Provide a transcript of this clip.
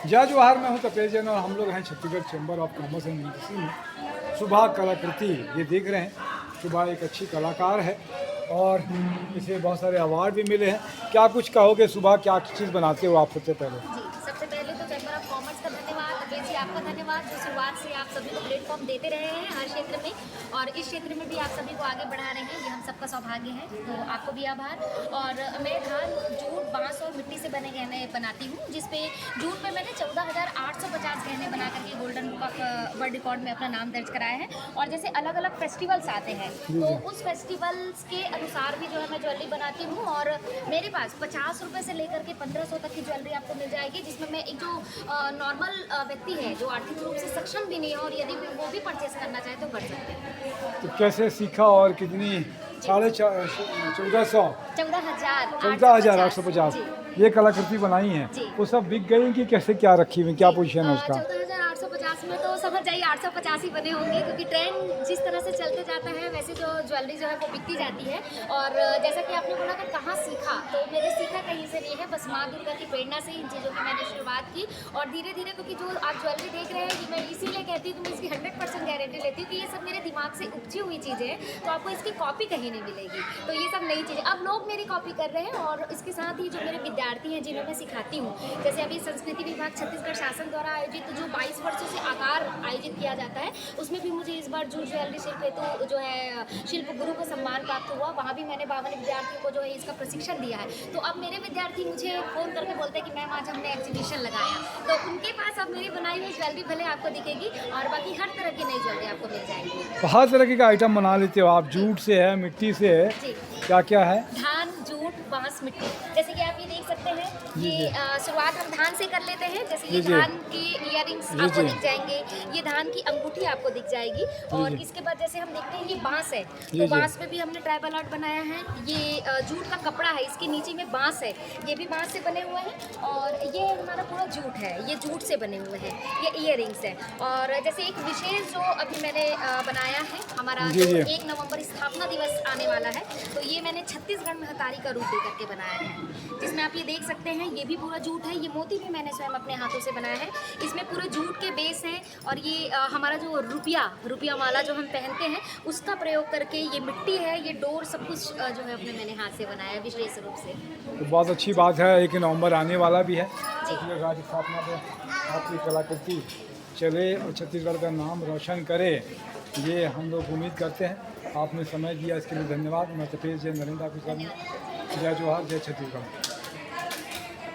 जय जवाहर, मैं हूं तपेश जैन और हम लोग हैं Chhattisgarh chamber of commerce and industry में। सुभा कलाकृति ये देख रहे हैं। सुभा एक अच्छी कलाकार है और इसे बहुत सारे अवार्ड भी मिले हैं। क्या कुछ कहोगे सुभा, क्या चीज़ बनाते हो आप सबसे पहले? जी, सबसे पहले तो चैम्बर ऑफ कॉमर्स का धन्यवाद, तपेश जी आपका धन्यवाद जो शुरुआत से आप सभी को प्लेटफॉर्म देते रहे हैं हर क्षेत्र में, और इस क्षेत्र में भी आप सभी को आगे बढ़ा रहे हैं, ये हम सबका सौभाग्य है, तो आपको भी आभार। और मैं धान, जूट, बांस और मिट्टी से बने गहने बनाती हूँ, जिसपे जूट में मैंने 14,850 गहने बना करके golden book of world record में अपना नाम दर्ज कराया है। और जैसे अलग अलग फेस्टिवल्स आते हैं तो उस फेस्टिवल्स के अनुसार भी जो है मैं ज्वेलरी बनाती हूँ, और मेरे पास 50 रुपये से लेकर के 1500 तक की ज्वेलरी आपको मिल जाएगी, जिसमें मैं एक जो नॉर्मल व्यक्ति है जो आर्थिक रूप से सक्षम भी नहीं है और यदि वो भी परचेस करना चाहे तो कर सकते हैं। तो कैसे सीखा और कितनी? 14,500 14,850 ये कलाकृति बनाई है, जी। वो सब बिक गई कि कैसे, क्या रखी हुई, क्या पोजीशन है उसका? 14,850 में तो समझ जाइए 850 ही बने होंगे, क्योंकि ट्रेंड जिस तरह से चलते जाता है वैसे जो ज्वेलरी जो है वो बिकती जाती है। और जैसा कि आपने बोला कि कहाँ सीखा, तो मैंने सीखा कहीं से नहीं है, बस माँ दुर्गा की प्रेरणा से इन चीज़ों की मैंने शुरुआत की। और धीरे धीरे, क्योंकि जो आप ज्वेलरी देख रहे हैं, ये मैं इसीलिए कहती हूँ कि मैं इसकी 100% गारंटी लेती हूँ कि ये सब मेरे दिमाग से उपजी हुई चीज़ें हैं, तो आपको इसकी कॉपी कहीं नहीं मिलेगी। तो ये सब नई चीज़ें अब लोग मेरी कॉपी कर रहे हैं, और इसके साथ ही जो मेरे विद्यार्थी हैं जिन्हें मैं सिखाती हूँ, जैसे अभी संस्कृति विभाग छत्तीसगढ़ शासन द्वारा आयोजित जो 22 वर्षों से आकार आयोजित किया जाता है, उसमें भी मुझे इस बार जूट ज्वेलरी शिल्प हेतु जो है शिल्प गुरु को सम्मान प्राप्त हुआ। वहाँ भी मैंने 52 विद्यार्थियों को जो है इसका प्रशिक्षण दिया है। तो अब मेरे विद्यार्थी मुझे फ़ोन करके बोलते हैं कि मैम आज हमने एग्जीबिशन लगाया, तो उनके पास अब मेरी बनाई हुई ज्वेलरी भले आपको दिखेगी, और बाकी हर तरह की नई ज्वेलरी आपको मिल जाएगी। तो हर तरह का आइटम बना लेते हो आप? जूट से है, मिट्टी से है, जी, क्या क्या है? धान, जूट, बांस, मिट्टी। जैसे कि आप ये देख सकते हैं, ये शुरुआत हम धान से कर लेते हैं। जैसे ये जी, जी। धान की इयररिंग्स जी, आपको जी। दिख जाएंगे, ये धान की अंगूठी आपको दिख जाएगी। और जी। इसके बाद जैसे हम देखते हैं ये बांस है, जी, तो जी। बांस पे भी हमने ट्राइबल आर्ट बनाया है। ये जूट का कपड़ा है, इसके नीचे में बांस है, ये भी बांस से बने हुए हैं। और ये हमारा पूरा जूट है, ये जूट से बने हुए हैं, ये इयररिंग्स है। और जैसे एक विशेष जो अभी मैंने बनाया है, हमारा जी, जो जी। 1 नवंबर स्थापना दिवस आने वाला है, तो ये मैंने छत्तीसगढ़ में हतारी का रूप दे करके बनाया है, जिसमें आप ये देख सकते हैं ये भी पूरा जूट है। ये मोती भी मैंने स्वयं अपने हाथों से बनाया है, इसमें पूरे जूट के बेस हैं। और ये हमारा जो रुपया माला जो हम पहनते हैं उसका प्रयोग करके, ये मिट्टी है, ये डोर, सब कुछ जो है अपने मैंने हाथ से बनाया है विशेष रूप से। तो बहुत अच्छी बात है, 1 नवंबर आने वाला भी है, जी। छत्तीसगढ़ राज्य स्थापना पे आपकी कलाकृति चले और छत्तीसगढ़ का नाम रोशन करे, ये हम लोग उम्मीद करते हैं। आपने समय दिया इसके लिए धन्यवाद। मैं तपेश जैन, नरेंद्र ऑफिसर, जय जवाहर, जय छत्तीसगढ़।